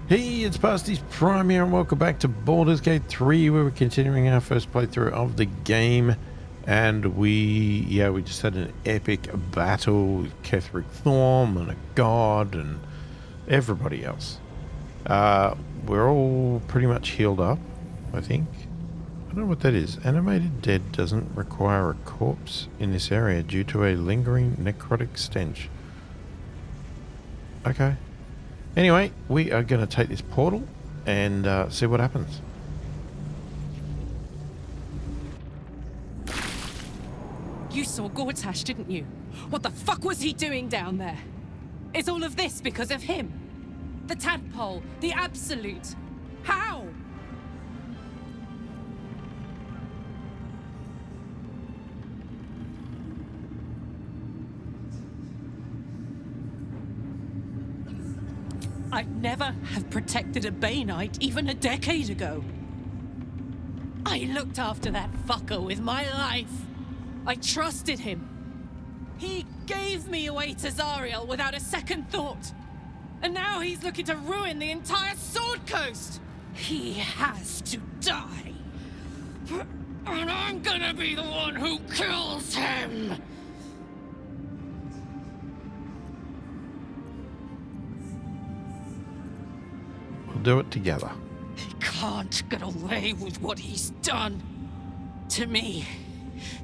Hey, it's pasthisprime here, and welcome back to Baldur's Gate 3, where we're continuing our first playthrough of the game. And we just had an epic battle with Ketheric Thorm and a god and everybody else. We're all pretty much healed up, I think. I don't know what that is. Animated dead doesn't require a corpse in this area due to a lingering necrotic stench. Okay. Anyway, we are going to take this portal and see what happens. You saw Gortash, didn't you? What the fuck was he doing down there? Is all of this because of him? The tadpole, the absolute. How? I'd never have protected a Bay Knight even a decade ago. I looked after that fucker with my life. I trusted him. He gave me away to Zariel without a second thought. And now he's looking to ruin the entire Sword Coast. He has to die. And I'm gonna be the one who kills him. We'll do it together. He can't get away with what he's done. To me.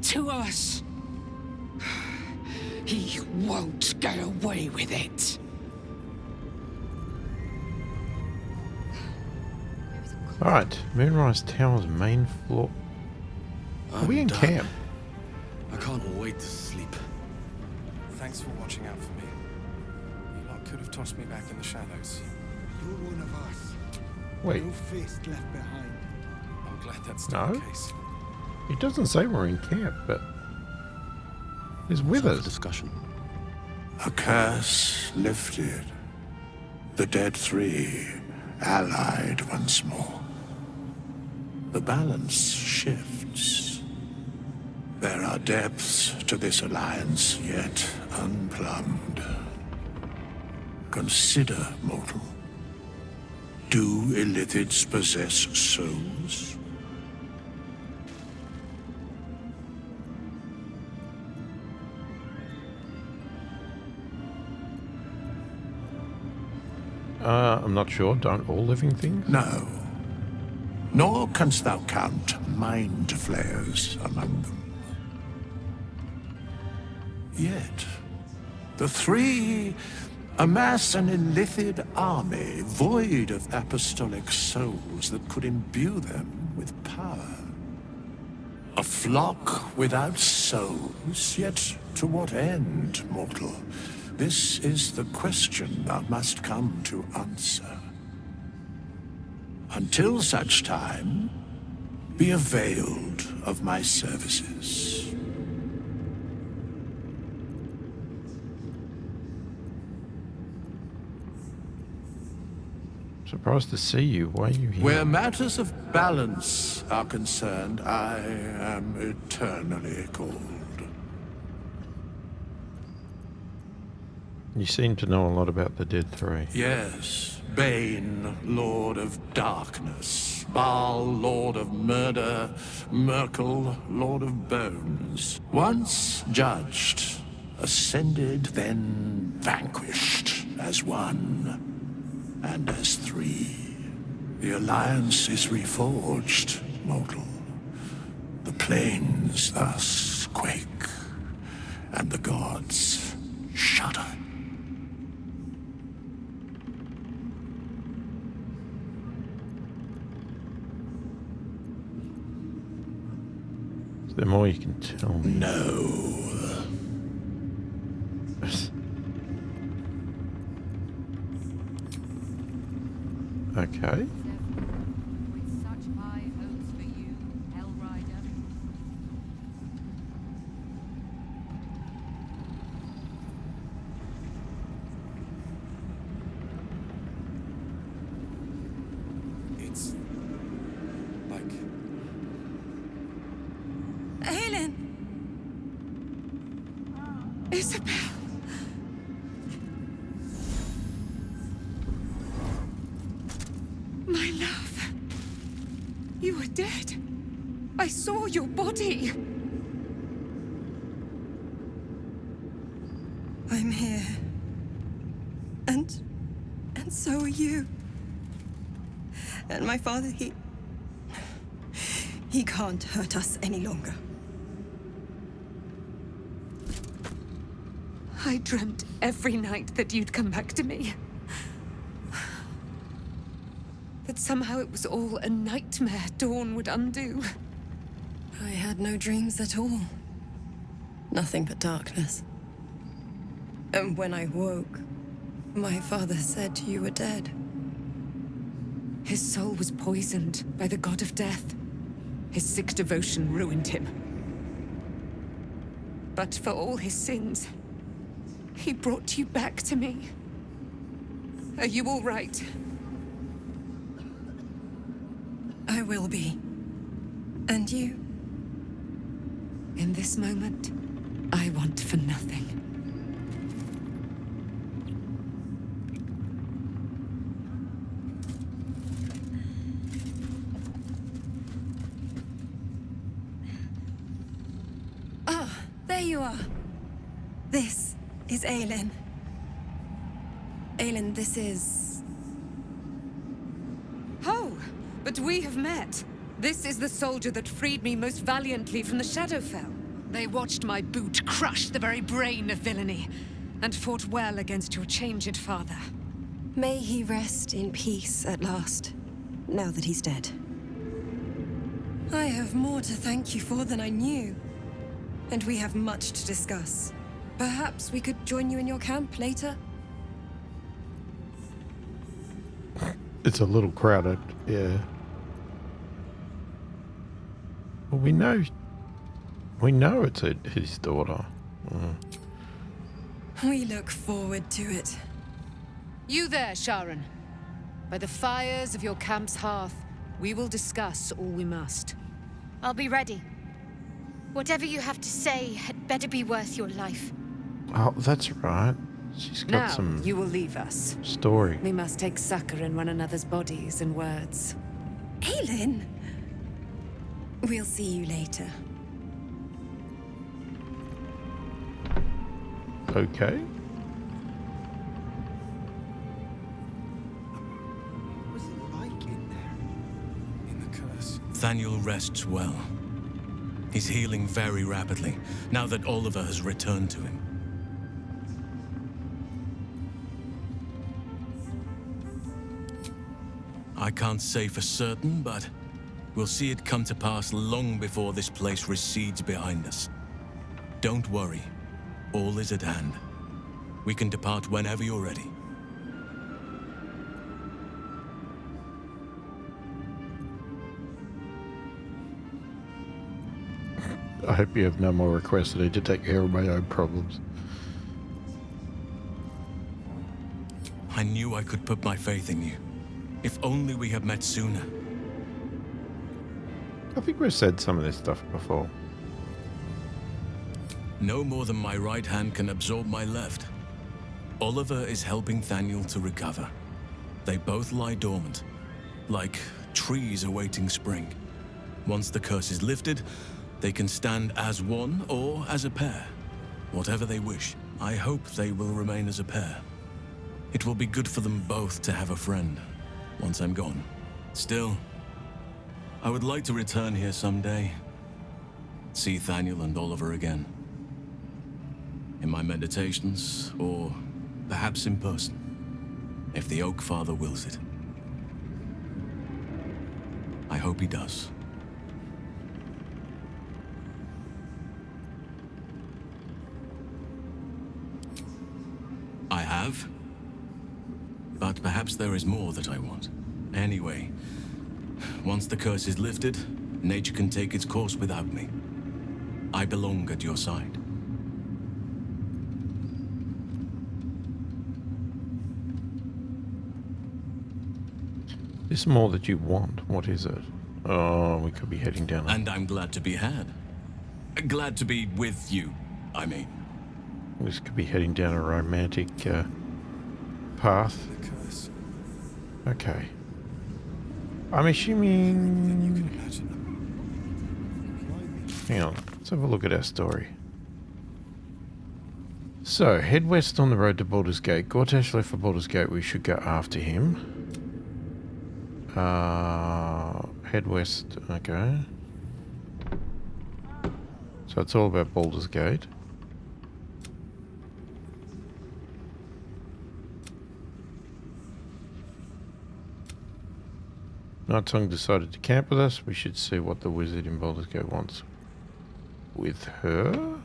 To us. He won't get away with it. Alright, Moonrise Tower's main floor. Are we in camp? I can't wait to sleep. Thanks for watching out for me. You lot could have tossed me back in the shadows. You're one of us. Wait. No face left behind. I'm glad that's still the case. It doesn't say we're in camp, but he's with us. Discussion. A curse lifted. The dead three allied once more. The balance shifts. There are depths to this alliance yet unplumbed. Consider, mortal. Do illithids possess souls? I'm not sure. Don't all living things? No. Nor canst thou count mind flayers among them. Yet, the three amass an illithid army void of apostolic souls that could imbue them with power. A flock without souls, yet to what end, mortal? This is the question thou must come to answer. Until such time, be availed of my services. Surprised to see you. Why are you here? Where matters of balance are concerned, I am eternally cold. You seem to know a lot about the Dead Three. Yes, Bane, Lord of Darkness, Baal, Lord of Murder, Merkel, Lord of Bones. Once judged, ascended, then vanquished as one, and as three. The alliance is reforged, mortal. The plains thus quake, and the gods shudder. Is there more you can tell me? No. Okay. With such high hopes for you, Hellrider. It's like Helen! Isabel! My love. You were dead. I saw your body. I'm here. And so are you. And my father, he can't hurt us any longer. I dreamt every night that you'd come back to me. That somehow it was all a nightmare Dawn would undo. I had no dreams at all. Nothing but darkness. And when I woke, my father said you were dead. His soul was poisoned by the god of death. His sick devotion ruined him. But for all his sins, he brought you back to me. Are you all right? I will be. And you? In this moment, I want for nothing. There you are. This is Aelin. Aelin, this is... Oh, but we have met. This is the soldier that freed me most valiantly from the Shadowfell. They watched my boot crush the very brain of villainy, and fought well against your changed father. May he rest in peace at last, now that he's dead. I have more to thank you for than I knew. And we have much to discuss. Perhaps we could join you in your camp later? It's a little crowded, yeah. Well, we know it's his daughter. We look forward to it. You there, Sharon. By the fires of your camp's hearth, we will discuss all we must. I'll be ready. Whatever you have to say had better be worth your life. Oh, that's right. She's got Now, some you will leave us. story. We must take succor in one another's bodies and words. Aelin! We'll see you later. Okay. What was it like in there? In the curse. Thaniel rests well. He's healing very rapidly, now that Oliver has returned to him. I can't say for certain, but we'll see it come to pass long before this place recedes behind us. Don't worry. All is at hand. We can depart whenever you're ready. I hope you have no more requests. I need to take care of my own problems. I knew I could put my faith in you. If only we had met sooner. I think we've said some of this stuff before. No more than my right hand can absorb my left. Oliver is helping Thaniel to recover. They both lie dormant, like trees awaiting spring. Once the curse is lifted, they can stand as one or as a pair. Whatever they wish, I hope they will remain as a pair. It will be good for them both to have a friend, once I'm gone. Still, I would like to return here someday. See Thaniel and Oliver again. In my meditations, or perhaps in person, if the Oak Father wills it. I hope he does. I have. But perhaps there is more that I want. Anyway, once the curse is lifted, nature can take its course without me. I belong at your side. There's more that you want. What is it? Oh, we could be heading down. And I'm glad to be had. Glad to be with you, I mean. This could be heading down a romantic path. The curse. Okay. I'm assuming... Imagine. Hang on, let's have a look at our story. So, head west on the road to Baldur's Gate. Gortash left for Baldur's Gate. We should go after him. Head west. Okay. So it's all about Baldur's Gate. Night Tongue decided to camp with us. We should see what the wizard in Baldur's Gate wants with her.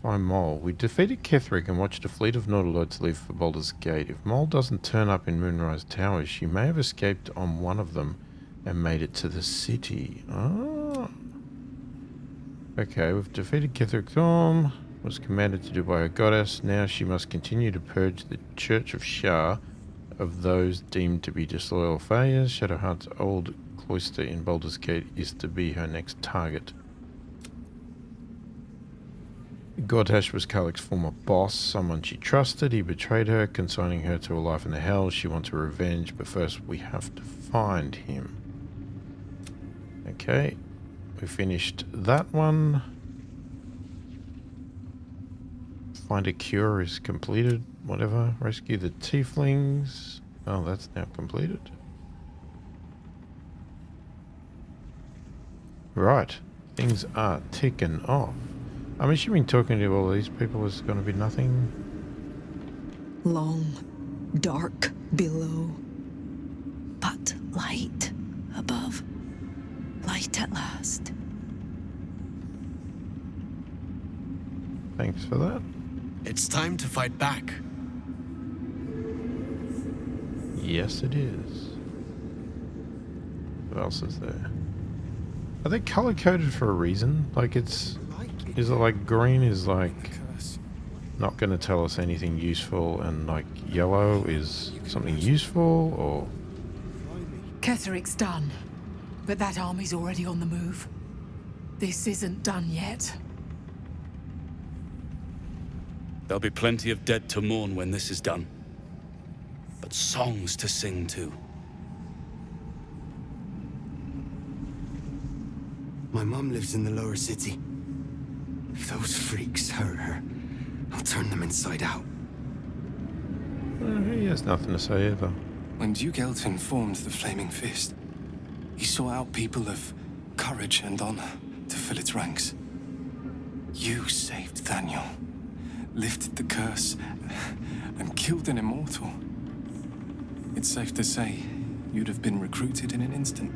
Find Mole. We defeated Ketheric and watched a fleet of Nautiloids leave for Baldur's Gate. If Mole doesn't turn up in Moonrise Towers, she may have escaped on one of them and made it to the city. Ah. Okay, we've defeated Ketheric Thorm. Was commanded to do by her goddess. Now she must continue to purge the Church of Shar of those deemed to be disloyal failures. Shadowheart's old cloister in Baldur's Gate is to be her next target. Gortash was Karlach's former boss, someone she trusted. He betrayed her, consigning her to a life in the Hells. She wants her revenge, but first we have to find him. Okay, we finished that one. Find a cure is completed. Whatever. Rescue the tieflings. Oh, that's now completed. Right. Things are ticking off. I'm assuming talking to all these people is going to be nothing. Long, dark below, but light above. Light at last. Thanks for that. It's time to fight back. Yes, it is. What else is there? Are they color-coded for a reason? Like it's... Is it like green is like not going to tell us anything useful and like yellow is something useful, or... Ketheric's done, but that army's already on the move. This isn't done yet. There'll be plenty of dead to mourn when this is done. But songs to sing too. My mum lives in the lower city. If those freaks hurt her, I'll turn them inside out. He has nothing to say either. When Duke Elton formed the Flaming Fist, he sought out people of courage and honor to fill its ranks. You saved Thaniel, lifted the curse, and killed an immortal. It's safe to say you'd have been recruited in an instant.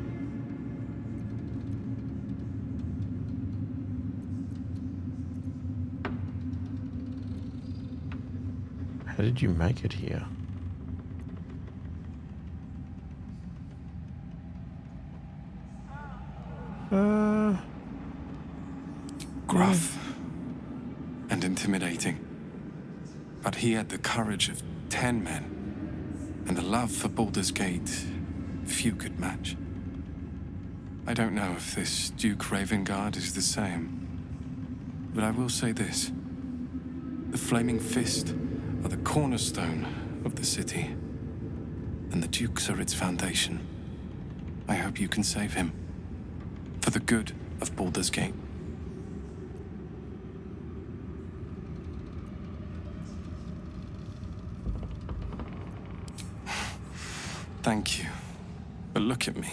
How did you make it here? Gruff and intimidating. But he had the courage of 10 men and a love for Baldur's Gate few could match. I don't know if this Duke Ravengard is the same, but I will say this. The Flaming Fist are the cornerstone of the city, and the Dukes are its foundation. I hope you can save him, for the good of Baldur's Gate. Thank you, but look at me.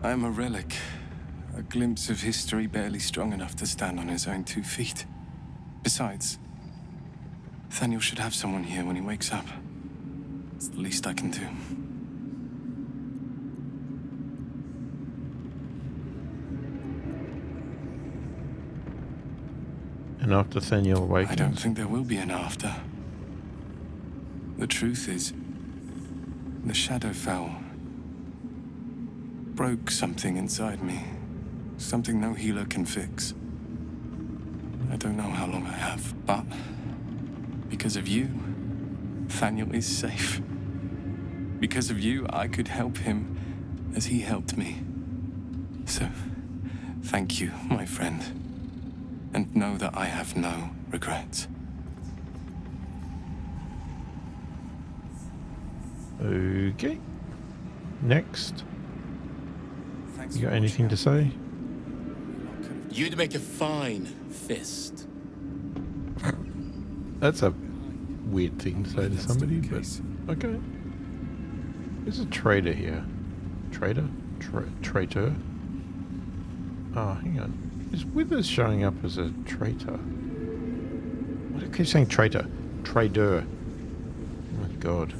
I am a relic, a glimpse of history barely strong enough to stand on his own 2 feet. Besides, Thaniel should have someone here when he wakes up. It's the least I can do. And after Thaniel awakens? I don't think there will be an after. The truth is, the Shadowfell broke something inside me. Something no healer can fix. I don't know how long I have, but because of you, Thaniel is safe. Because of you, I could help him as he helped me. So, thank you, my friend. And know that I have no regrets. Okay. Next. Thanks You for got anything to say? You'd make a fine fist. That's a weird thing to say to That's still somebody, the but case. okay. There's a trader here. Trader? Traitor? Oh, hang on. Is Withers showing up as a traitor? Why do I keep saying traitor? Trader. Oh my god.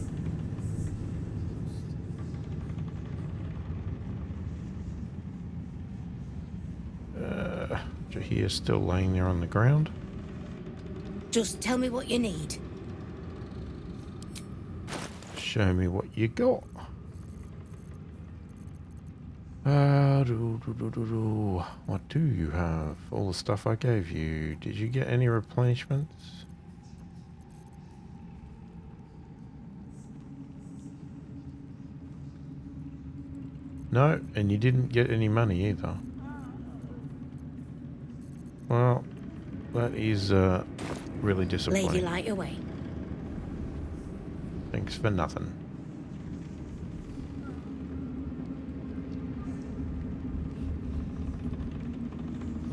Jahir's still laying there on the ground. Just tell me what you need. Show me what you got. What do you have? All the stuff I gave you. Did you get any replenishments? No, and you didn't get any money either. Well, that is really disappointing. Lady light away. Thanks for nothing.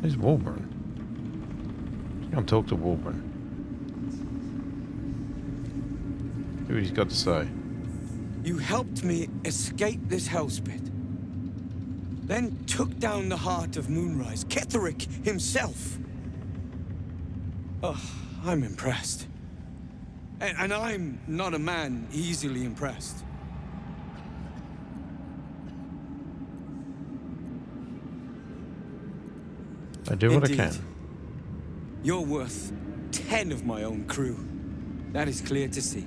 Where's Wolverine? Come talk to Wolverine. See what he's got to say. You helped me escape this hellspit. Then took down the heart of Moonrise, Ketherick himself. Oh, I'm impressed. And I'm not a man easily impressed. I do what I Indeed. can. You're worth 10 of my own crew. That is clear to see.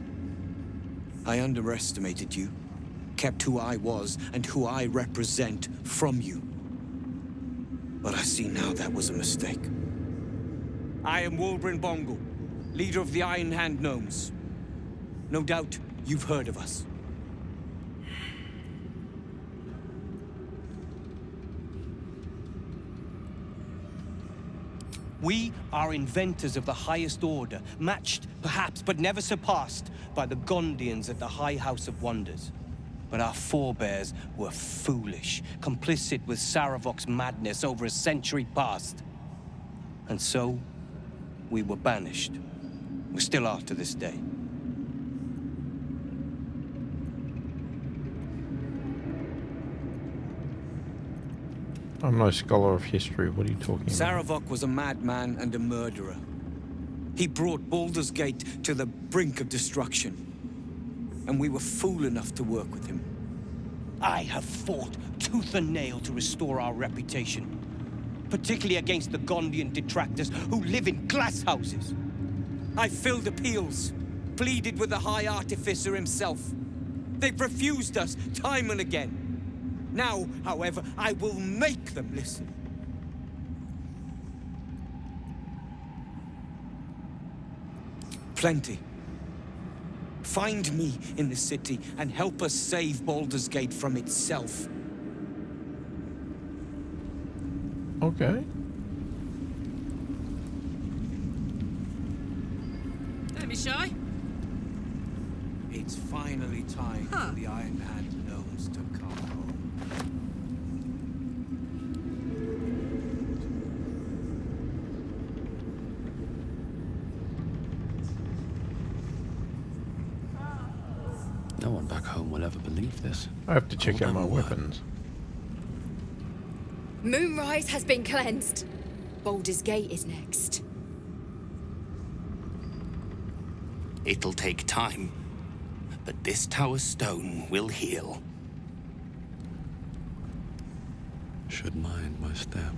I underestimated you, kept who I was and who I represent from you. But I see now that was a mistake. I am Wolverine Bongle, leader of the Iron Hand Gnomes. No doubt you've heard of us. We are inventors of the highest order, matched, perhaps, but never surpassed by the Gondians at the High House of Wonders. But our forebears were foolish, complicit with Saravok's madness over a century past. And so, we were banished. We still are to this day. I'm no scholar of history. What are you talking about? Saravok was a madman and a murderer. He brought Baldur's Gate to the brink of destruction. And we were fool enough to work with him. I have fought tooth and nail to restore our reputation, particularly against the Gondian detractors who live in glass houses. I filled appeals, pleaded with the High Artificer himself. They've refused us time and again. Now, however, I will make them listen. Plenty. Find me in the city and help us save Baldur's Gate from itself. Okay. Don't be shy. It's finally time for the Iron Hand Gnomes to come home. No one back home will ever believe this. I have to check out Hold my on a word. weapons. Moonrise has been cleansed. Baldur's Gate is next. It'll take time, but this tower stone will heal. Should mind my step.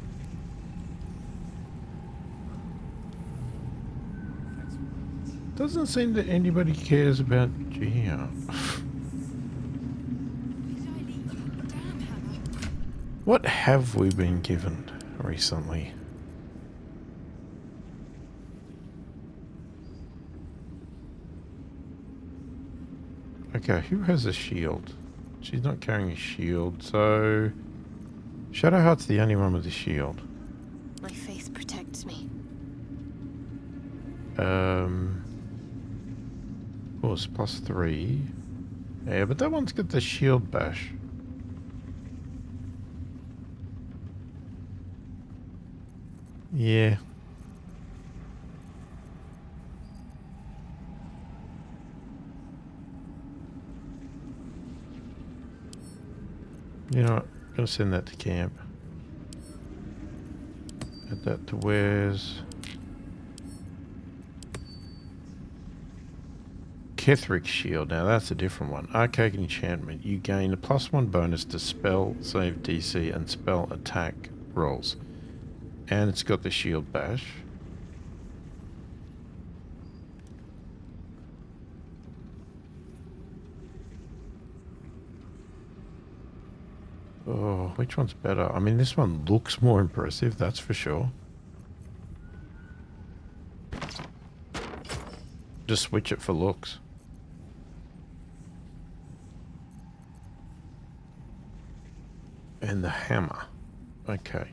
Doesn't seem that anybody cares about Gia. What have we been given recently? Okay, who has a shield? She's not carrying a shield, so Shadowheart's the only one with a shield. My faith protects me. Of course, +3. Yeah, but that one's got the shield bash. Yeah. You know what? I'm going to send that to camp. Add that to wares. Ketheric Shield. Now that's a different one. Archaic Enchantment. You gain a +1 bonus to spell save DC and spell attack rolls. And it's got the shield bash. Oh, which one's better? I mean, this one looks more impressive, that's for sure. Just switch it for looks. And the hammer. Okay.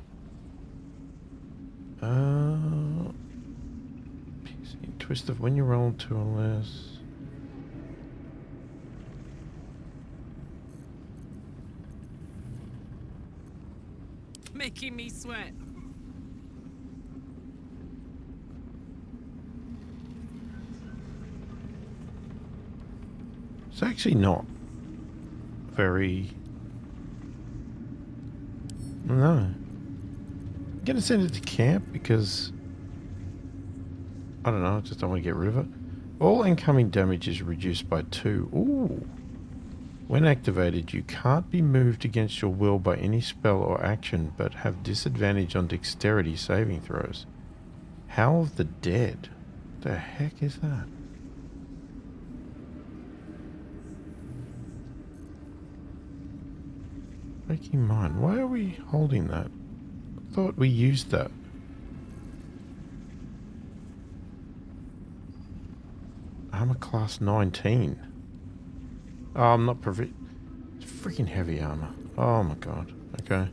Twist of when you roll 2 or less. Making me sweat. It's actually not very... No. I'm gonna send it to camp because... I don't know, I just don't want to get rid of it. All incoming damage is reduced by 2. Ooh. When activated, you can't be moved against your will by any spell or action, but have disadvantage on dexterity saving throws. Howl of the Dead? What the heck is that? Waking Mind. Why are we holding that? I thought we used that. Armor class 19. Oh, I'm not perfect. It's freaking heavy armor. Oh my god. Okay.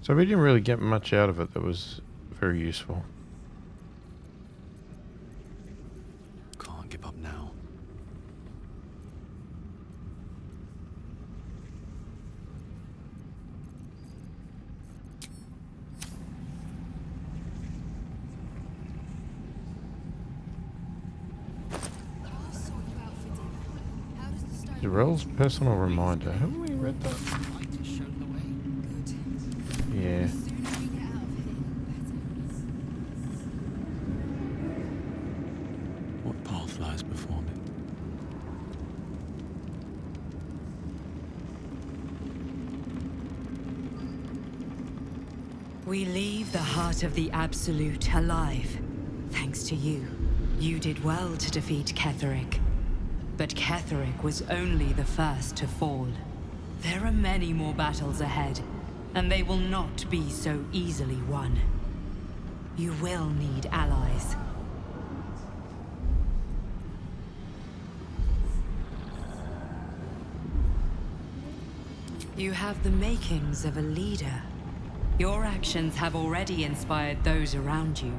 So we didn't really get much out of it that was very useful. Can't give up now. Zarel's personal reminder. Haven't we read that? Yeah. What path lies before me? We leave the heart of the Absolute alive. Thanks to you. You did well to defeat Ketheric. But Ketheric was only the first to fall. There are many more battles ahead, and they will not be so easily won. You will need allies. You have the makings of a leader. Your actions have already inspired those around you.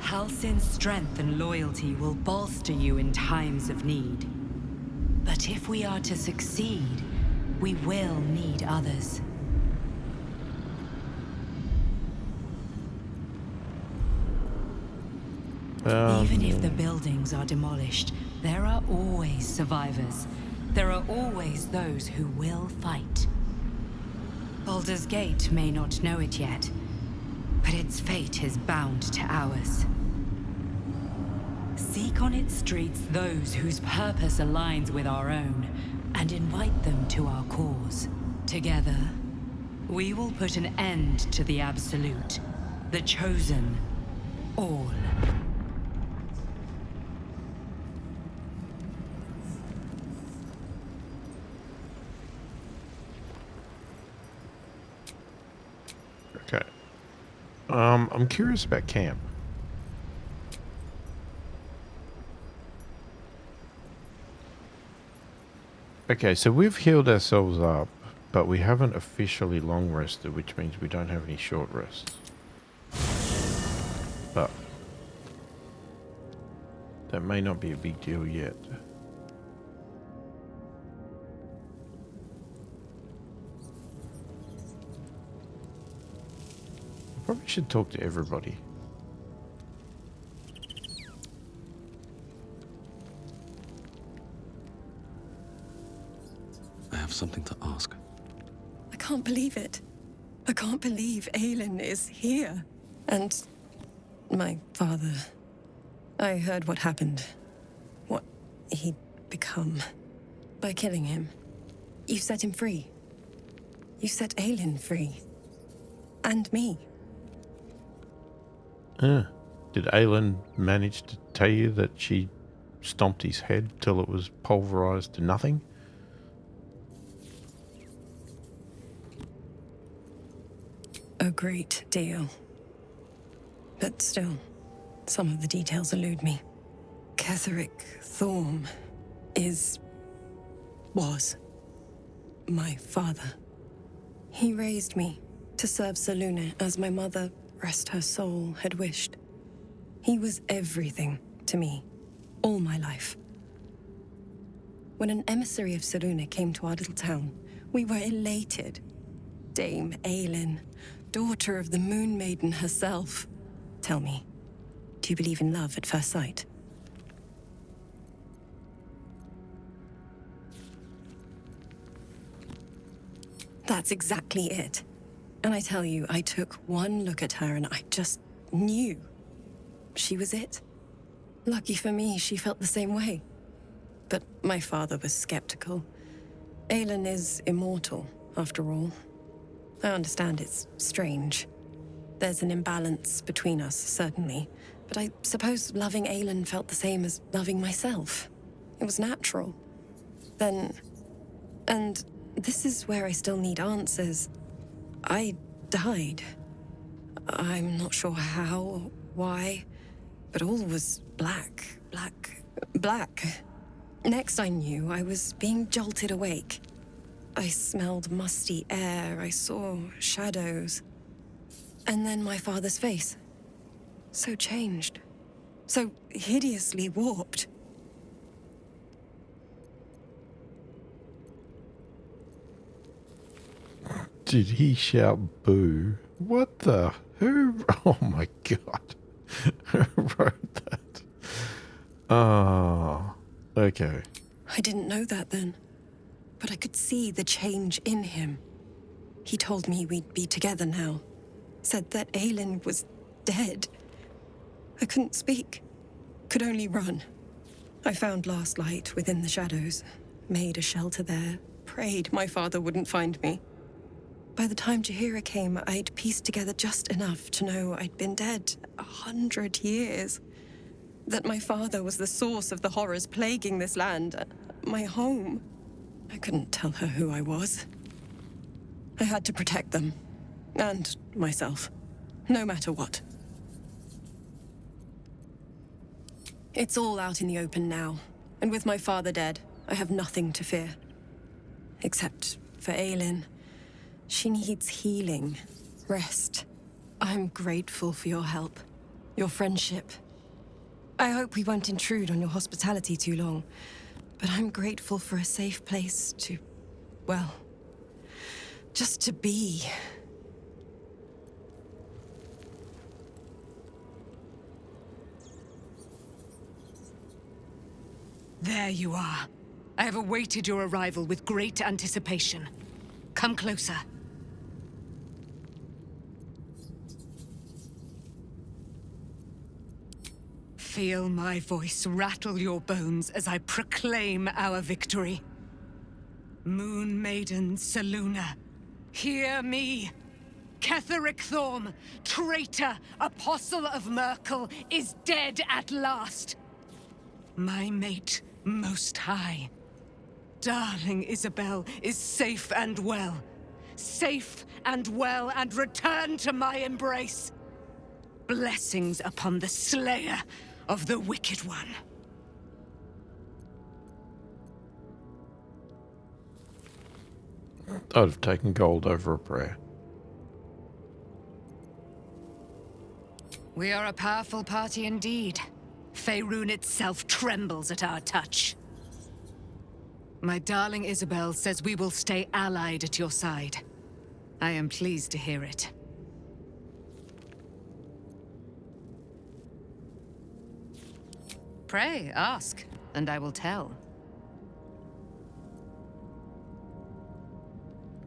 Halsin's strength and loyalty will bolster you in times of need. But if we are to succeed, we will need others. Even if the buildings are demolished, there are always survivors. There are always those who will fight. Baldur's Gate may not know it yet, but its fate is bound to ours. Seek on its streets those whose purpose aligns with our own, and invite them to our cause. Together, we will put an end to the Absolute, the Chosen, all. Okay. I'm curious about camp. Okay, so we've healed ourselves up, but we haven't officially long rested, which means we don't have any short rests. But that may not be a big deal yet. Probably should talk to everybody. I have something to ask. I can't believe it. I can't believe Aelin is here. And my father. I heard what happened. What he'd become. By killing him. You set him free. You set Aelin free. And me. Did Aelin manage to tell you that she stomped his head till it was pulverized to nothing? A great deal. But still, some of the details elude me. Ketheric Thorm was my father. He raised me to serve Selûne as my mother, rest her soul, had wished. He was everything to me, all my life. When an emissary of Selûne came to our little town, we were elated. Dame Aelin, daughter of the Moon Maiden herself. Tell me, do you believe in love at first sight? That's exactly it. And I tell you, I took one look at her and I just knew. She was it. Lucky for me, she felt the same way. But my father was skeptical. Aelin is immortal, after all. I understand it's strange. There's an imbalance between us, certainly. But I suppose loving Aelin felt the same as loving myself. It was natural. Then... And this is where I still need answers. I died. I'm not sure how, why, but all was black. Next I knew, I was being jolted awake. I smelled musty air, I saw shadows. And then my father's face. So changed. So hideously warped. Did he shout boo? What the? Who? Oh my god. Who wrote that? Ah, okay. I didn't know that then. But I could see the change in him. He told me we'd be together now. Said that Aelin was dead. I couldn't speak. Could only run. I found last light within the shadows. Made a shelter there. Prayed my father wouldn't find me. By the time Jaheira came, I'd pieced together just enough to know I'd been dead 100 years. That my father was the source of the horrors plaguing this land. My home. I couldn't tell her who I was. I had to protect them. And myself. No matter what. It's all out in the open now. And with my father dead, I have nothing to fear. Except for Aelin. She needs healing. Rest. I'm grateful for your help. Your friendship. I hope we won't intrude on your hospitality too long. But I'm grateful for a safe place to... well... just to be. There you are. I have awaited your arrival with great anticipation. Come closer. Feel my voice rattle your bones as I proclaim our victory. Moon Maiden Selûne, hear me! Ketheric Thorm, traitor, apostle of Myrkul, is dead at last. My mate, Most High. Darling Isabel is safe and well. Safe and well, and returned to my embrace. Blessings upon the slayer of the Wicked One. I'd have taken gold over a prayer. We are a powerful party indeed. Faerun itself trembles at our touch. My darling Isabel says we will stay allied at your side. I am pleased to hear it. Pray, ask, and I will tell.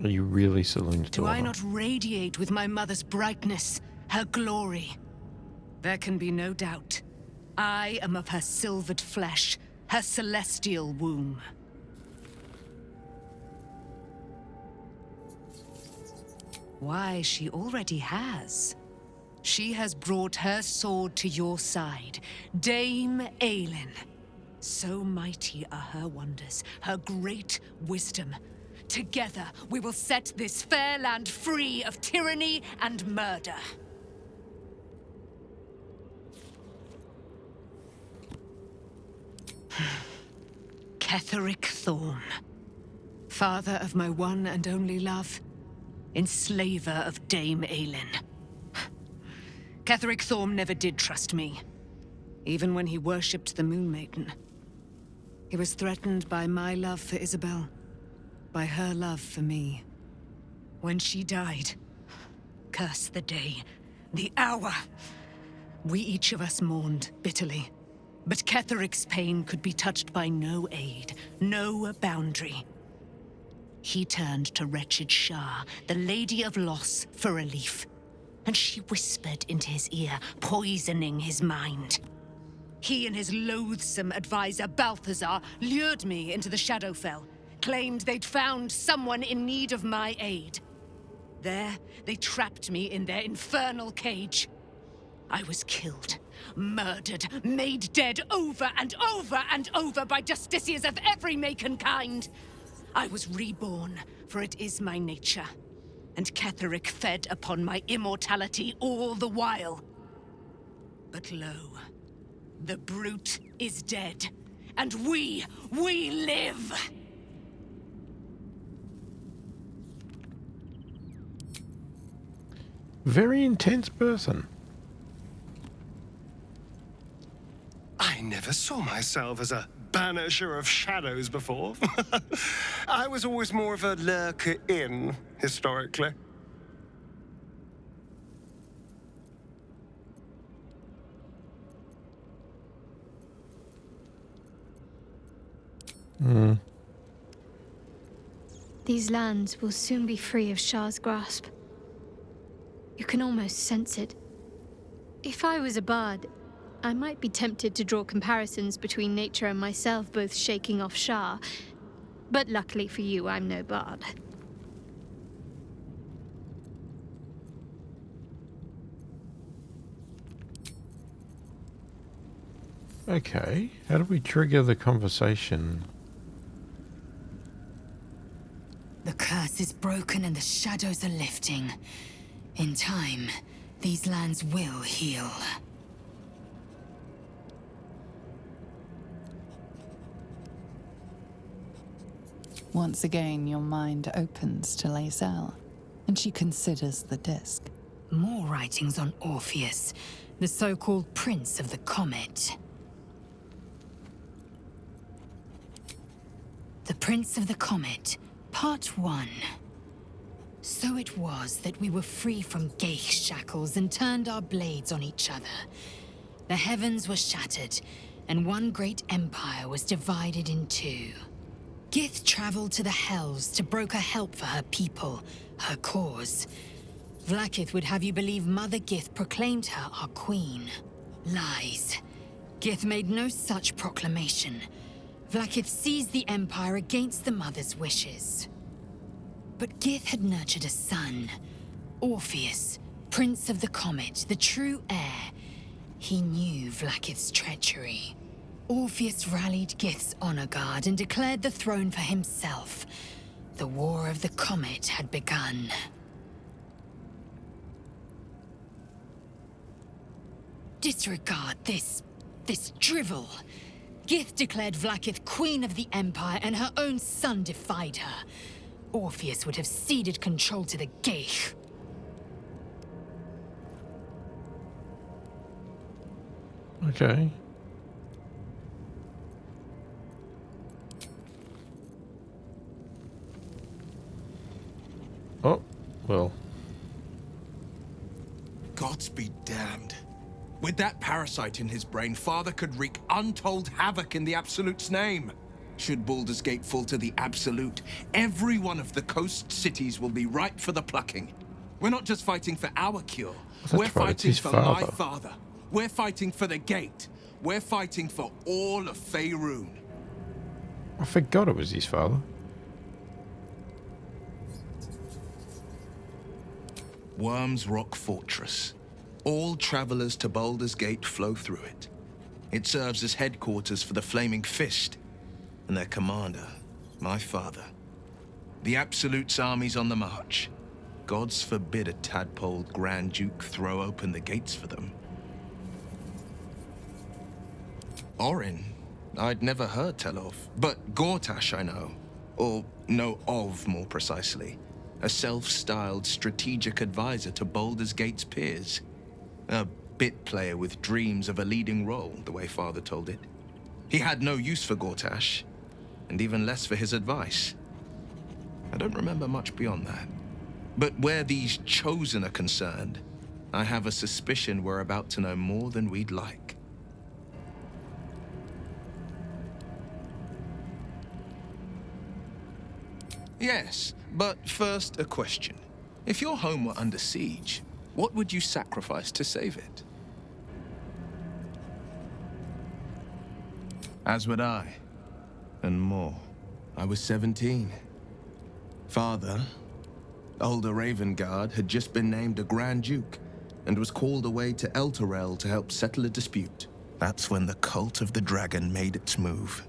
Are you really Saloon's Do daughter? I not radiate with my mother's brightness, her glory? There can be no doubt. I am of her silvered flesh, her celestial womb. Why, she already has. She has brought her sword to your side, Dame Aelin. So mighty are her wonders, her great wisdom. Together, we will set this fair land free of tyranny and murder. Ketheric Thorm, father of my one and only love, enslaver of Dame Aelin. Ketheric Thorm never did trust me, even when he worshipped the Moon Maiden. He was threatened by my love for Isabel, by her love for me. When she died, curse the day, the hour, we each of us mourned bitterly. But Ketheric's pain could be touched by no aid, no boundary. He turned to wretched Shah, the Lady of Loss, for relief. And she whispered into his ear, poisoning his mind. He and his loathsome advisor, Balthazar, lured me into the Shadowfell, claimed they'd found someone in need of my aid. There, they trapped me in their infernal cage. I was killed, murdered, made dead over and over and over by justiciars of every make and kind. I was reborn, for it is my nature. And Ketheric fed upon my immortality all the while. But lo, the brute is dead, and we live! Very intense person. I never saw myself as a banisher of shadows before. I was always more of a lurker in, historically. These lands will soon be free of Shah's grasp. You can almost sense it. If I was a bard, I might be tempted to draw comparisons between nature and myself both shaking off Shah. But luckily for you, I'm no bard. Okay, how do we trigger the conversation? The curse is broken and the shadows are lifting. In time, these lands will heal. Once again, your mind opens to Lae'zel, and she considers the disc. More writings on Orpheus, the so-called Prince of the Comet. The Prince of the Comet, Part 1. So it was that we were free from Geich shackles and turned our blades on each other. The heavens were shattered, and one great empire was divided in two. Gith traveled to the Hells to broker help for her people, her cause. Vlaakith would have you believe Mother Gith proclaimed her our queen. Lies. Gith made no such proclamation. Vlaakith seized the Empire against the Mother's wishes. But Gith had nurtured a son, Orpheus, Prince of the Comet, the true heir. He knew Vlaakith's treachery. Orpheus rallied Gith's honor guard and declared the throne for himself. The War of the Comet had begun. Disregard this drivel. Gith declared Vlaakith queen of the Empire and her own son defied her. Orpheus would have ceded control to the Geich. Okay. Oh, well. Gods be damned. With that parasite in his brain, Father could wreak untold havoc in the Absolute's name. Should Baldur's Gate fall to the Absolute, every one of the coast cities will be ripe for the plucking. We're not just fighting for our cure. We're fighting for my father. We're fighting for the Gate. We're fighting for all of Faerun. I forgot it was his father. Worm's Rock Fortress. All travelers to Baldur's Gate flow through it. It serves as headquarters for the Flaming Fist, and their commander, my father. The Absolute's army's on the march. Gods forbid a tadpole Grand Duke throw open the gates for them. Orin, I'd never heard tell of, but Gortash I know. Or know of, more precisely. A self-styled strategic advisor to Baldur's Gate's peers. A bit player with dreams of a leading role, the way Father told it. He had no use for Gortash, and even less for his advice. I don't remember much beyond that. But where these Chosen are concerned, I have a suspicion we're about to know more than we'd like. Yes, but first a question. If your home were under siege, what would you sacrifice to save it? As would I, and more. I was 17. Father, older Ravengard, had just been named a Grand Duke and was called away to Elturel to help settle a dispute. That's when the cult of the dragon made its move.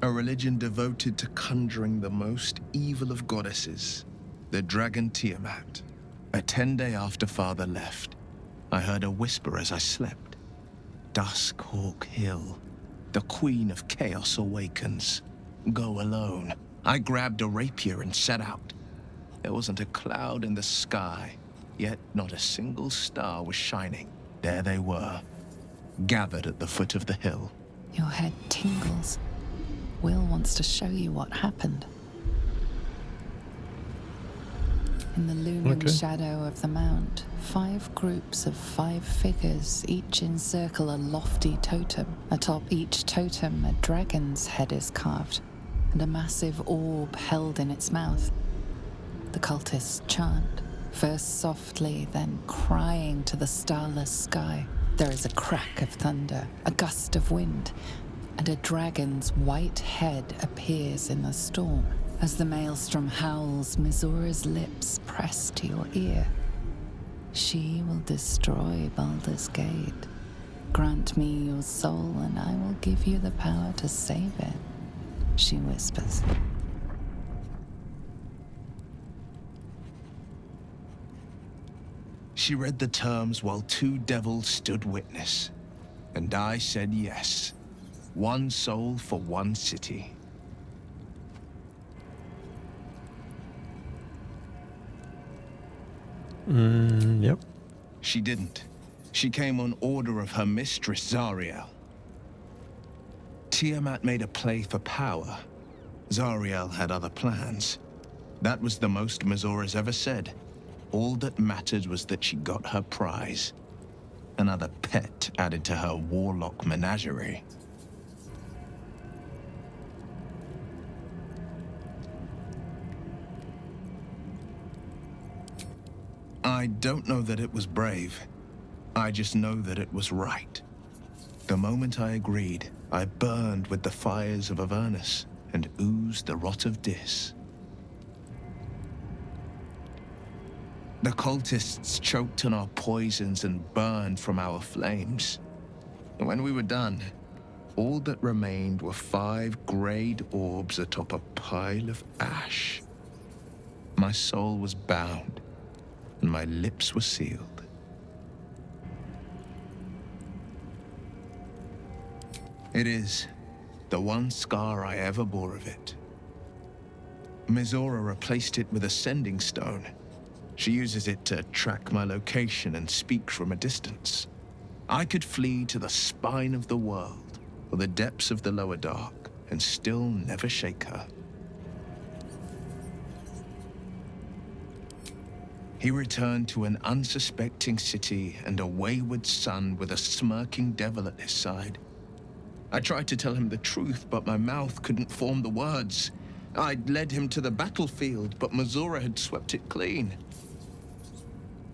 A religion devoted to conjuring the most evil of goddesses, the dragon Tiamat. A 10-day after Father left, I heard a whisper as I slept. Duskhawk Hill, the Queen of Chaos awakens. Go alone. I grabbed a rapier and set out. There wasn't a cloud in the sky, yet not a single star was shining. There they were, gathered at the foot of the hill. Your head tingles. Will wants to show you what happened. In the looming shadow of the mount, 5 groups of 5 figures each encircle a lofty totem. Atop each totem, a dragon's head is carved, and a massive orb held in its mouth. The cultists chant, first softly, then crying to the starless sky. There is a crack of thunder, a gust of wind, and a dragon's white head appears in the storm. As the maelstrom howls, Mizora's lips press to your ear. She will destroy Baldur's Gate. Grant me your soul, and I will give you the power to save it, she whispers. She read the terms while 2 devils stood witness, and I said yes. 1 soul for 1 city. Yep. She didn't. She came on order of her mistress, Zariel. Tiamat made a play for power. Zariel had other plans. That was the most Mizora's ever said. All that mattered was that she got her prize. Another pet added to her warlock menagerie. I don't know that it was brave. I just know that it was right. The moment I agreed, I burned with the fires of Avernus and oozed the rot of Dis. The cultists choked on our poisons and burned from our flames. And when we were done, all that remained were 5 grayed orbs atop a pile of ash. My soul was bound, and my lips were sealed. It is the one scar I ever bore of it. Mizora replaced it with a sending stone. She uses it to track my location and speak from a distance. I could flee to the spine of the world or the depths of the lower dark and still never shake her. He returned to an unsuspecting city and a wayward son with a smirking devil at his side. I tried to tell him the truth, but my mouth couldn't form the words. I'd led him to the battlefield, but Mazora had swept it clean.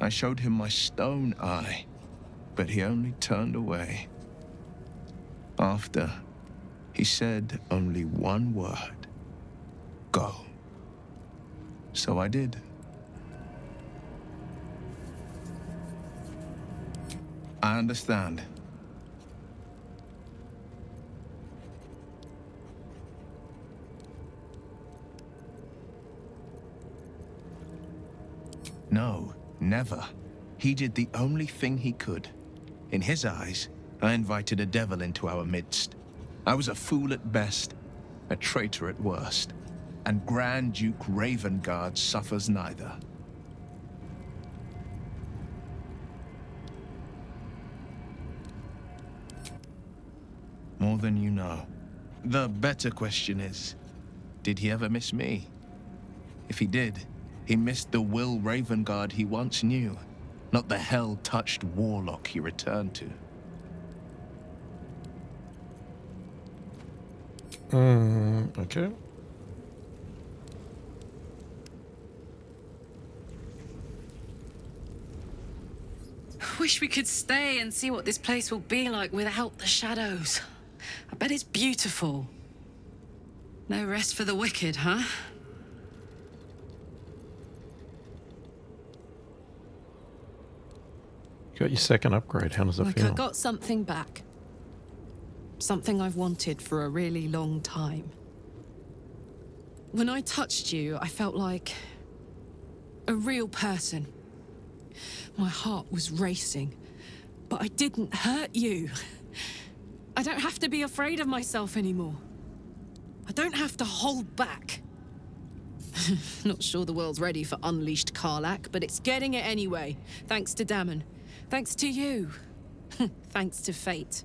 I showed him my stone eye, but he only turned away. After, he said only one word: go. So I did. I understand. No, never. He did the only thing he could. In his eyes, I invited a devil into our midst. I was a fool at best, a traitor at worst, and Grand Duke Ravengard suffers neither. More than you know. The better question is, did he ever miss me? If he did, he missed the Will Ravengard he once knew, not the hell-touched warlock he returned to. Okay. Wish we could stay and see what this place will be like without the shadows. I bet it's beautiful. No rest for the wicked, huh? You got your second upgrade. How does that feel? I got something back. Something I've wanted for a really long time. When I touched you, I felt like a real person. My heart was racing, but I didn't hurt you. I don't have to be afraid of myself anymore. I don't have to hold back. Not sure the world's ready for unleashed Karlach, but it's getting it anyway. Thanks to Dammon. Thanks to you. Thanks to fate.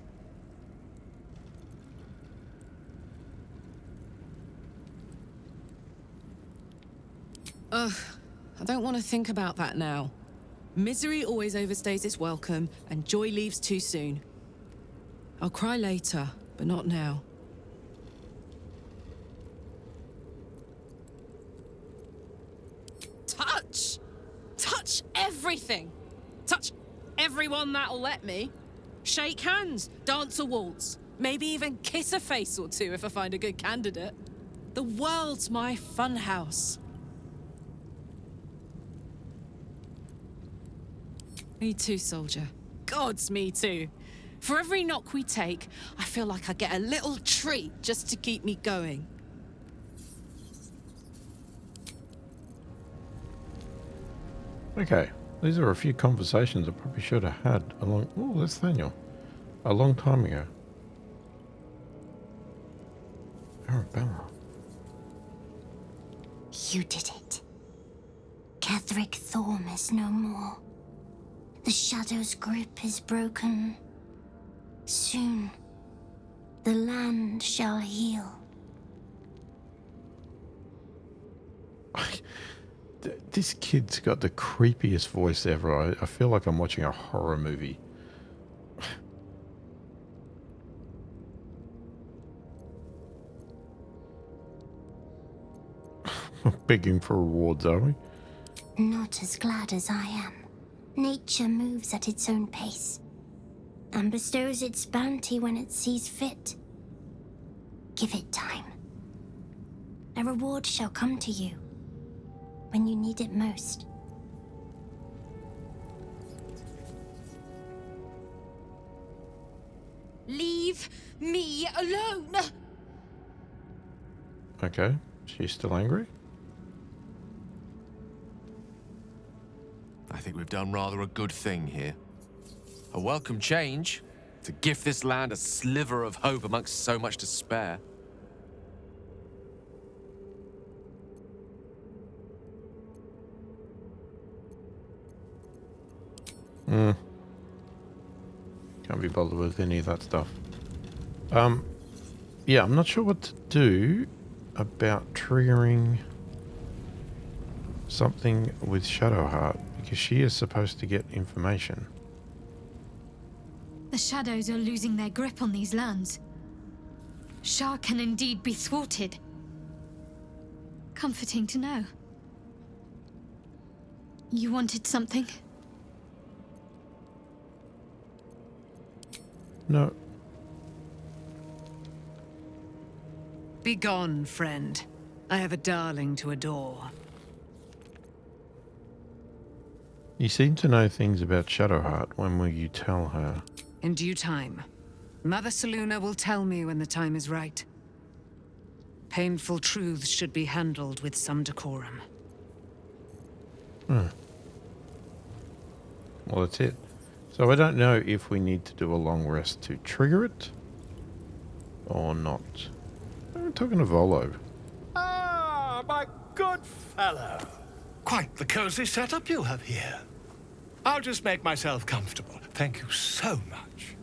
Ugh, I don't want to think about that now. Misery always overstays its welcome, and joy leaves too soon. I'll cry later, but not now. Touch! Touch everything! Touch everyone that'll let me. Shake hands, dance a waltz, maybe even kiss a face or two if I find a good candidate. The world's my funhouse. Me too, soldier. Gods, me too. For every knock we take, I feel like I get a little treat just to keep me going. Okay, these are a few conversations I probably should have had along... Oh, that's Daniel. A long time ago. Arabella. You did it. Ketheric Thorm is no more. The Shadow's grip is broken. Soon, the land shall heal. This kid's got the creepiest voice ever. I feel like I'm watching a horror movie. Begging for rewards, are we? Not as glad as I am. Nature moves at its own pace, and bestows its bounty when it sees fit. Give it time. A reward shall come to you when you need it most. Leave me alone! Okay, she's still angry? I think we've done rather a good thing here. A welcome change to gift this land a sliver of hope amongst so much despair. Can't be bothered with any of that stuff. Yeah, I'm not sure what to do about triggering something with Shadowheart, because she is supposed to get information. The shadows are losing their grip on these lands. Shah can indeed be thwarted. Comforting to know. You wanted something? No. Begone, friend. I have a darling to adore. You seem to know things about Shadowheart. When will you tell her? In due time. Mother Selûne will tell me when the time is right. Painful truths should be handled with some decorum. Well, that's it. So I don't know if we need to do a long rest to trigger it or not. I'm talking to Volo. Ah, my good fellow. Quite the cozy setup you have here. I'll just make myself comfortable. Thank you so much.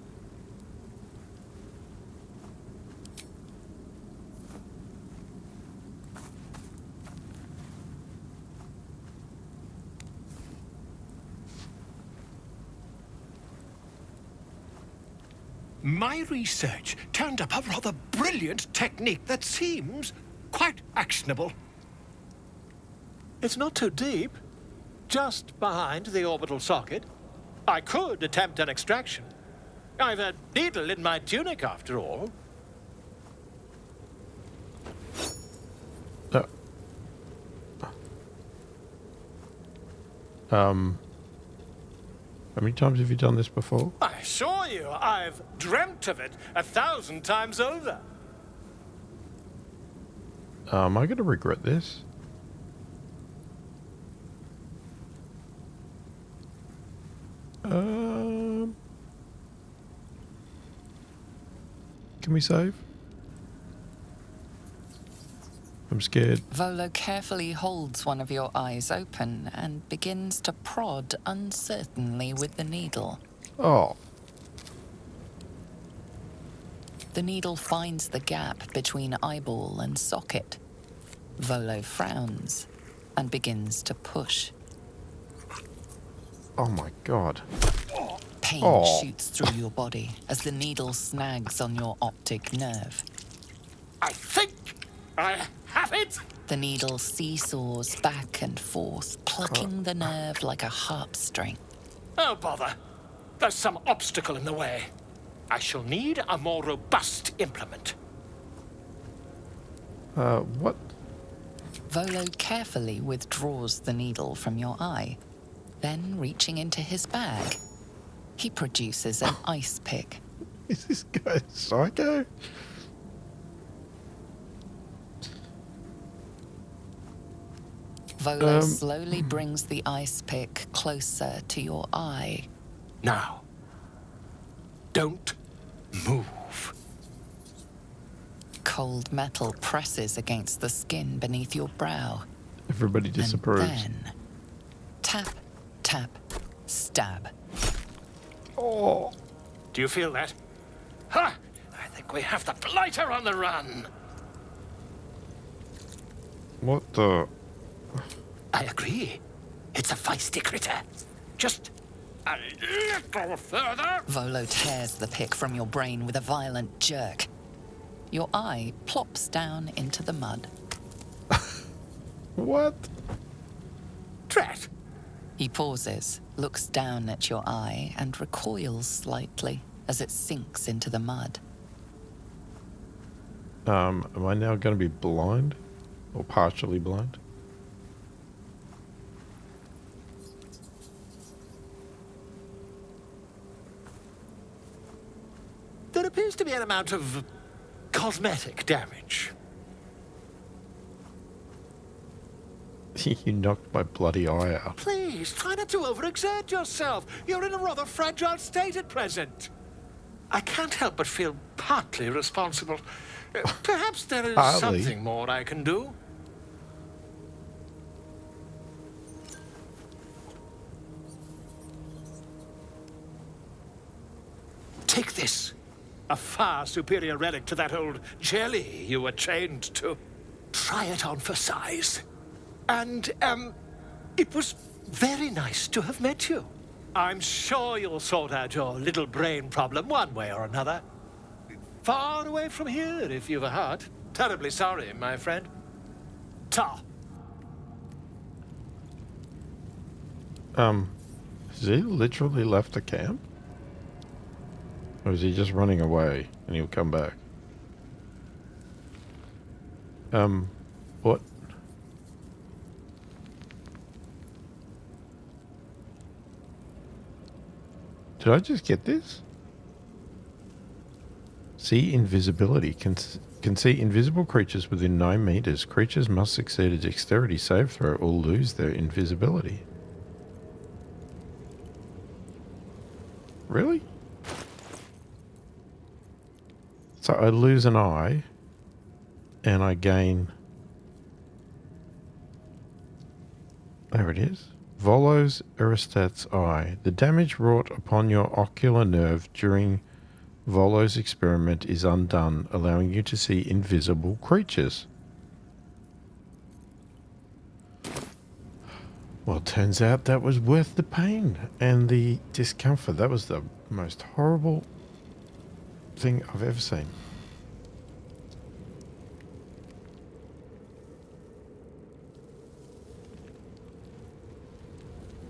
My research turned up a rather brilliant technique that seems quite actionable. It's not too deep. Just behind the orbital socket. I could attempt an extraction. I've a needle in my tunic, after all. How many times have you done this before? I assure you, I've dreamt of it 1,000 times over. Am I going to regret this? Can we save? I'm scared. Volo carefully holds one of your eyes open and begins to prod uncertainly with the needle. Oh. The needle finds the gap between eyeball and socket. Volo frowns and begins to push. Oh my god. Pain shoots through your body as the needle snags on your optic nerve. I think I have it! The needle seesaws back and forth, plucking the nerve like a harp string. Oh, bother. There's some obstacle in the way. I shall need a more robust implement. What? Volo carefully withdraws the needle from your eye. Then, reaching into his bag, he produces an ice pick. Is this guy psycho? Volo slowly brings the ice pick closer to your eye. Now, don't move. Cold metal presses against the skin beneath your brow. Everybody disapproves. And then, tap, tap, stab. Oh. Do you feel that? Ha! I think we have the blighter on the run. What the? I agree. It's a feisty critter. Just a little further. Volo tears the pick from your brain with a violent jerk. Your eye plops down into the mud. What? Drat. He pauses, looks down at your eye, and recoils slightly as it sinks into the mud. Am I now going to be blind? Or partially blind? There appears to be an amount of cosmetic damage. You knocked my bloody eye out. Please, try not to overexert yourself. You're in a rather fragile state at present. I can't help but feel partly responsible. Perhaps there is something more I can do. Take this. A far superior relic to that old jelly you were chained to. Try it on for size. And, It was very nice to have met you. I'm sure you'll sort out your little brain problem one way or another. Far away from here, if you've a heart. Terribly sorry, my friend. Ta. Has he literally left the camp? Or is he just running away and he'll come back? What? Did I just get this? See invisibility. Can see invisible creatures within 9 meters. Creatures must succeed a dexterity save throw or lose their invisibility. Really? So I lose an eye and I gain... There it is. Volo's Aristat's eye. The damage wrought upon your ocular nerve during Volo's experiment is undone, allowing you to see invisible creatures. Well, turns out that was worth the pain and the discomfort. That was the most horrible thing I've ever seen.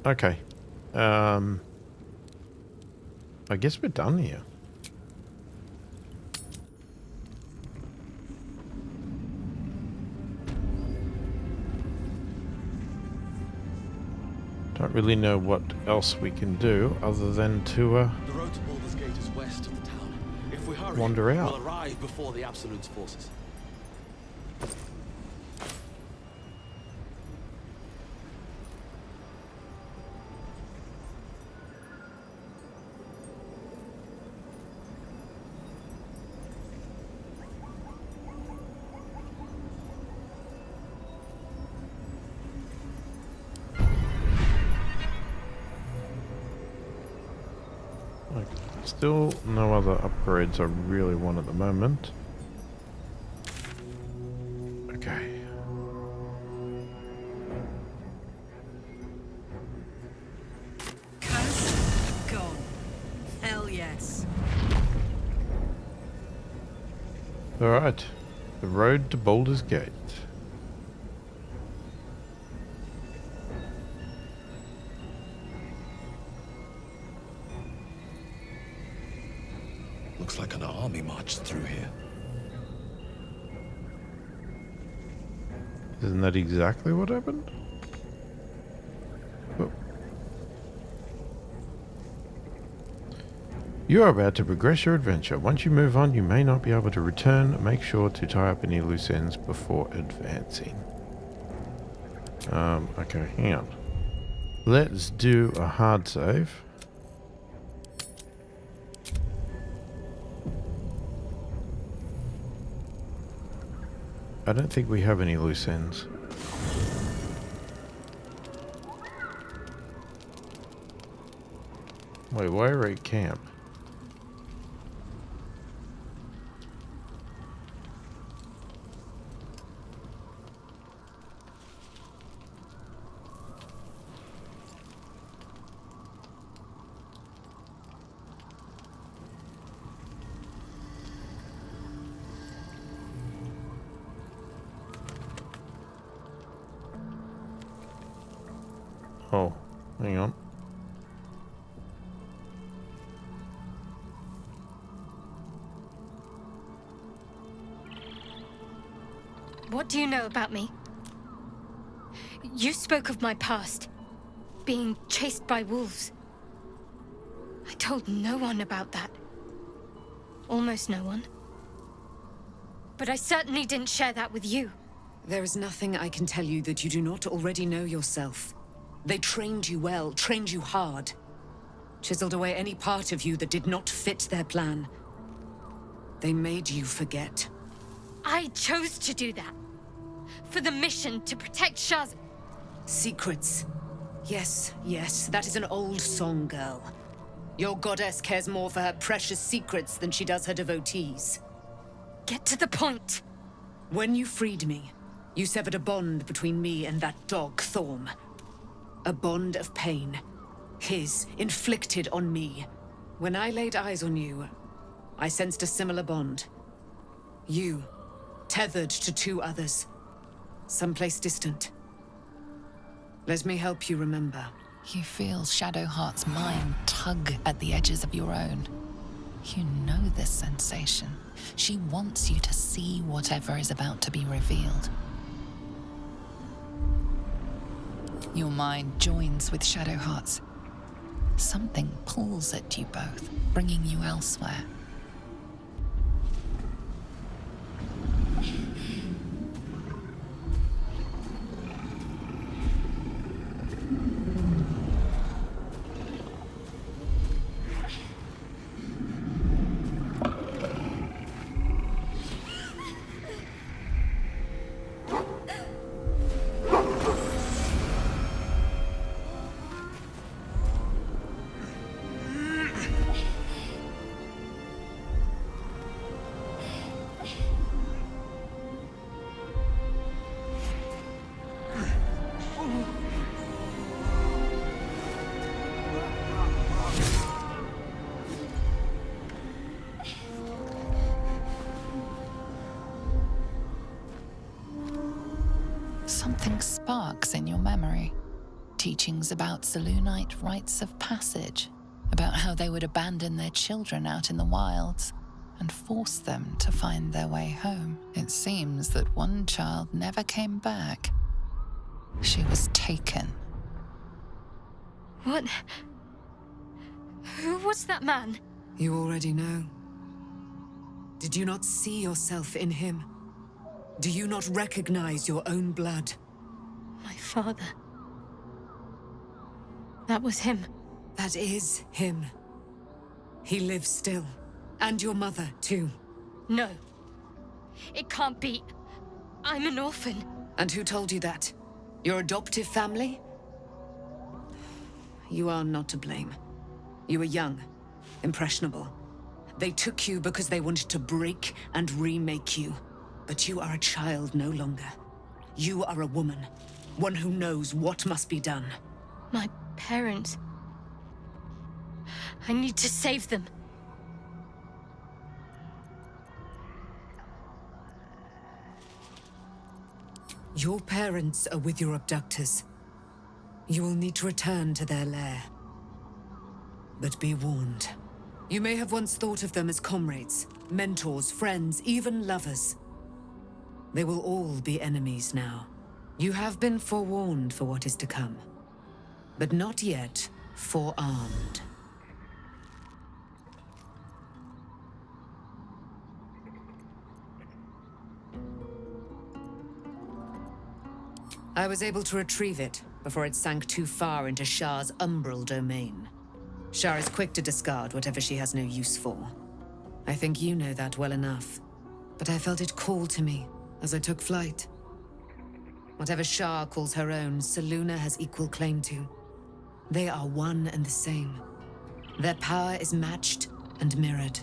Okay. I guess we're done here. Don't really know what else we can do other than to the road to Baldur's Gate is west of the town. If we hurry, wander out. we'll arrive before the Absolute's forces. Still no other upgrades I really want at the moment. Okay. Curse gone. Hell yes. Alright. The road to Baldur's Gate. Looks like an army marched through here. Isn't that exactly what happened? Oh. You are about to progress your adventure. Once you move on, you may not be able to return. Make sure to tie up any loose ends before advancing. Okay, hang on. Let's do a hard save. I don't think we have any loose ends. Wait, why are we at camp? Oh, hang on. What do you know about me? You spoke of my past, being chased by wolves. I told no one about that. Almost no one. But I certainly didn't share that with you. There is nothing I can tell you that you do not already know yourself. They trained you well, trained you hard. Chiseled away any part of you that did not fit their plan. They made you forget. I chose to do that. For the mission to protect Shaz. Secrets. Yes, yes, that is an old song, girl. Your goddess cares more for her precious secrets than she does her devotees. Get to the point. When you freed me, you severed a bond between me and that dog, Thorm. A bond of pain. His, inflicted on me. When I laid eyes on you, I sensed a similar bond. You, tethered to 2 others. Someplace distant. Let me help you remember. You feel Shadowheart's mind tug at the edges of your own. You know this sensation. She wants you to see whatever is about to be revealed. Your mind joins with Shadowheart's. Something pulls at you both, bringing you elsewhere. Something sparks in your memory. Teachings about Selûnite rites of passage, about how they would abandon their children out in the wilds and force them to find their way home. It seems that one child never came back. She was taken. What? Who was that man? You already know. Did you not see yourself in him? Do you not recognize your own blood? My father. That was him. That is him. He lives still. And your mother, too. No. It can't be. I'm an orphan. And who told you that? Your adoptive family? You are not to blame. You were young, impressionable. They took you because they wanted to break and remake you. But you are a child no longer. You are a woman. One who knows what must be done. My parents. I need to save them. Your parents are with your abductors. You will need to return to their lair. But be warned. You may have once thought of them as comrades, mentors, friends, even lovers. They will all be enemies now. You have been forewarned for what is to come, but not yet forearmed. I was able to retrieve it before it sank too far into Shah's umbral domain. Shah is quick to discard whatever she has no use for. I think you know that well enough, but I felt it call to me as I took flight. Whatever Shah calls her own, Selûne has equal claim to. They are one and the same. Their power is matched and mirrored.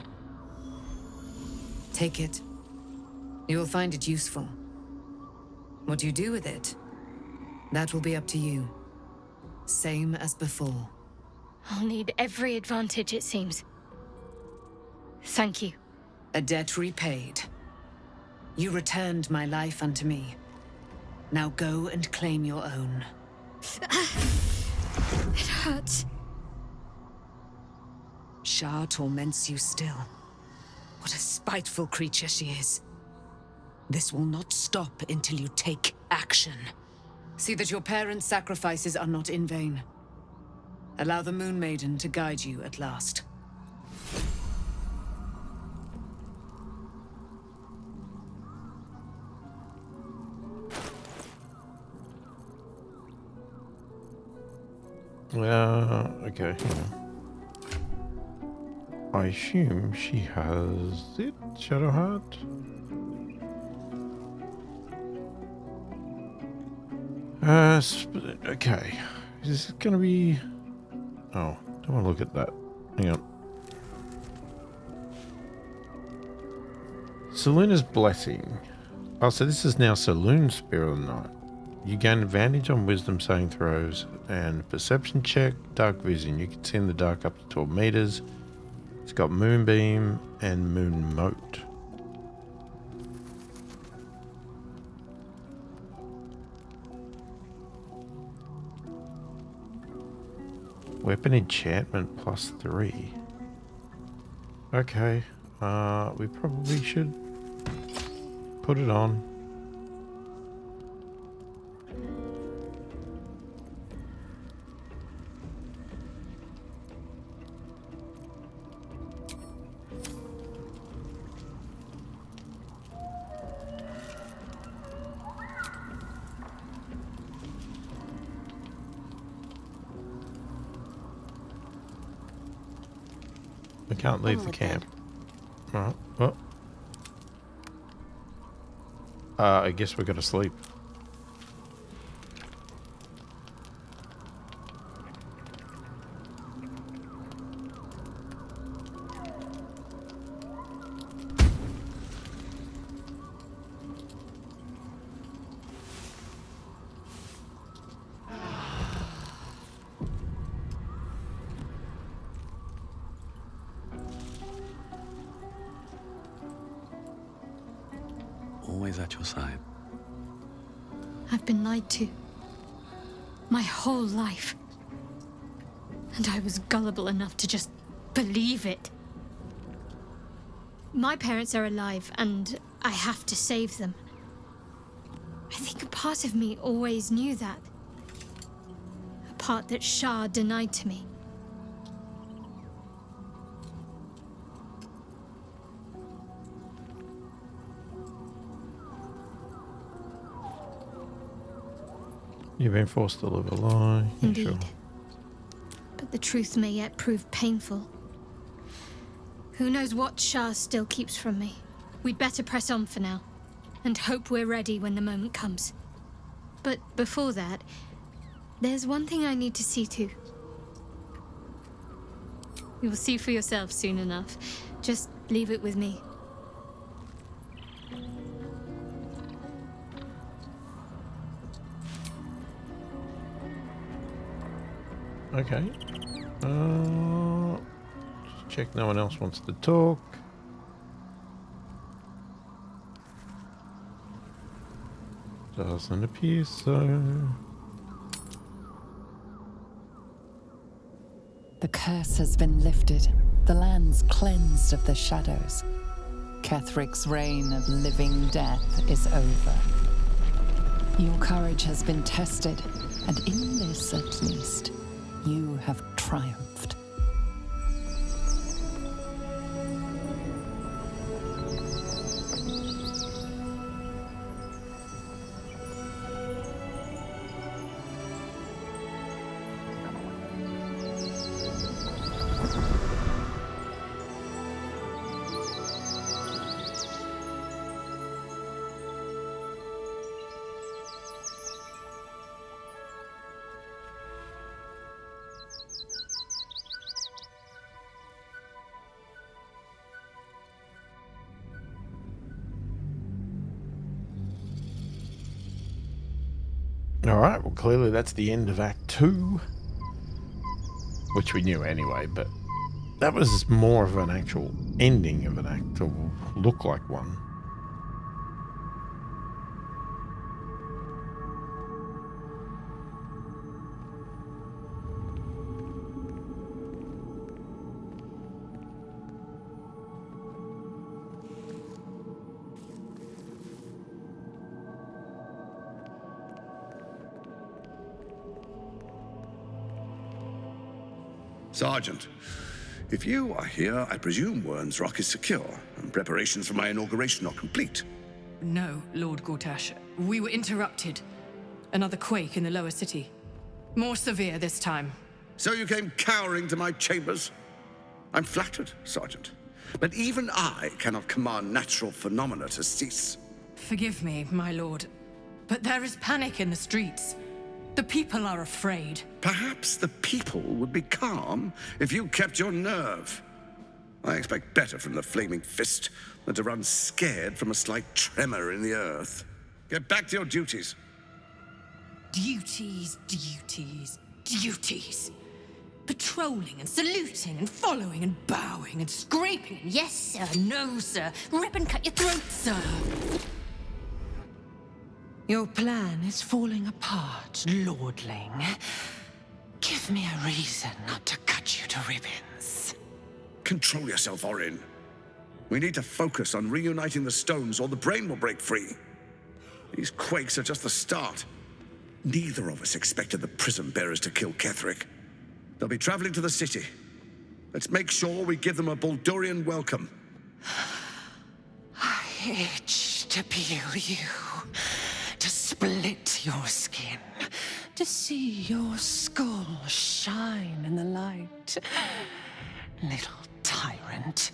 Take it. You will find it useful. What you do with it, that will be up to you. Same as before. I'll need every advantage, it seems. Thank you. A debt repaid. You returned my life unto me. Now go and claim your own. It hurts. Shah torments you still. What a spiteful creature she is. This will not stop until you take action. See that your parents' sacrifices are not in vain. Allow the Moon Maiden to guide you at last. Okay. I assume she has it, Shadowheart? Okay. Is this gonna be... Oh, don't want to look at that. Hang on. Selûne's Blessing. Oh, so this is now Selûne's Spirit of the Night. You gain advantage on wisdom saving throws and perception check, dark vision. You can see in the dark up to 12 meters. It's got moonbeam and moon mote. Weapon enchantment +3. Okay, we probably should put it on. I can't leave the camp. Alright, well. I guess we gotta sleep. Always at your side. I've been lied to. My whole life. And I was gullible enough to just believe it. My parents are alive, and I have to save them. I think a part of me always knew that. A part that Shah denied to me. You've been forced to live a lie. Indeed. Sure. But the truth may yet prove painful. Who knows what Shah still keeps from me? We'd better press on for now, and hope we're ready when the moment comes. But before that, there's one thing I need to see to. You'll see for yourself soon enough. Just leave it with me. Okay. Just check no one else wants to talk. Doesn't appear so. The curse has been lifted. The land's cleansed of the shadows. Kethric's reign of living death is over. Your courage has been tested, and in this at least, you have triumphed. Alright, well clearly that's the end of Act 2. Which we knew anyway, but that was more of an actual ending of an act, or look like one. Sergeant, if you are here, I presume Wern's Rock is secure, and preparations for my inauguration are complete. No, Lord Gortash. We were interrupted. Another quake in the lower city. More severe this time. So you came cowering to my chambers? I'm flattered, Sergeant. But even I cannot command natural phenomena to cease. Forgive me, my lord, but there is panic in the streets. The people are afraid. Perhaps the people would be calm if you kept your nerve. I expect better from the flaming fist than to run scared from a slight tremor in the earth. Get back to your duties. duties, duties, duties. Patrolling and saluting and following and bowing and scraping and yes sir, no sir, rip and cut your throat, sir. Your plan is falling apart, lordling. Give me a reason not to cut you to ribbons. Control yourself, Orin. We need to focus on reuniting the stones or the brain will break free. These quakes are just the start. Neither of us expected the prison bearers to kill Ketheric. They'll be traveling to the city. Let's make sure we give them a Baldurian welcome. I itch to peel you, to split your skin, to see your skull shine in the light. Little tyrant.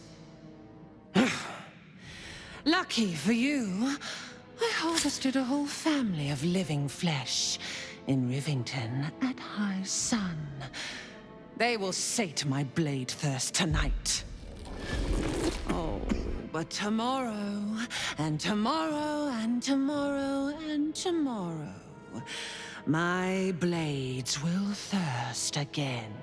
Lucky for you, I harvested a whole family of living flesh in Rivington at high sun. They will sate my blade thirst tonight. Oh, but tomorrow, and tomorrow, and tomorrow, and tomorrow, my blades will thirst again.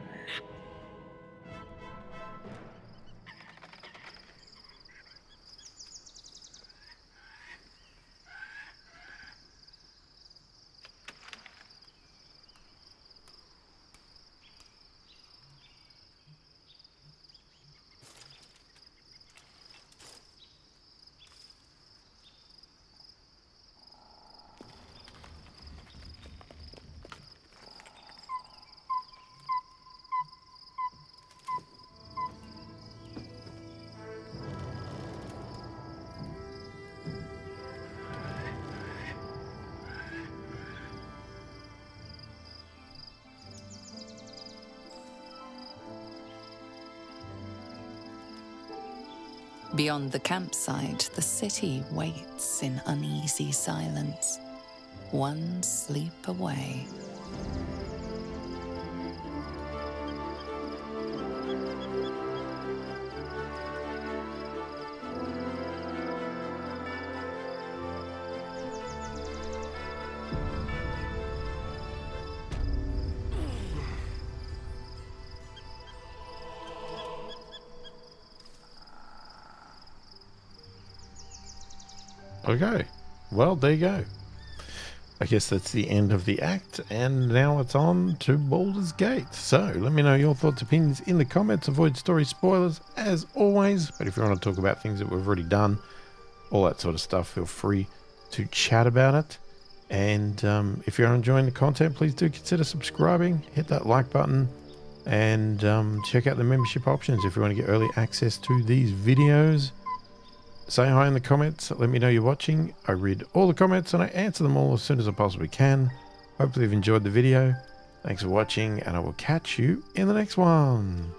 Beyond the campsite, the city waits in uneasy silence, one sleep away. Okay, well, there you go. I guess that's the end of the act, and now it's on to Baldur's Gate. So let me know your thoughts, opinions in the comments. Avoid story spoilers as always, but if you want to talk about things that we've already done, all that sort of stuff, feel free to chat about it. And if you're enjoying the content, please do consider subscribing, hit that like button, and check out the membership options if you want to get early access to these videos. Say hi in the comments, let me know you're watching. I read all the comments and I answer them all as soon as I possibly can. Hopefully you've enjoyed the video. Thanks for watching, and I will catch you in the next one.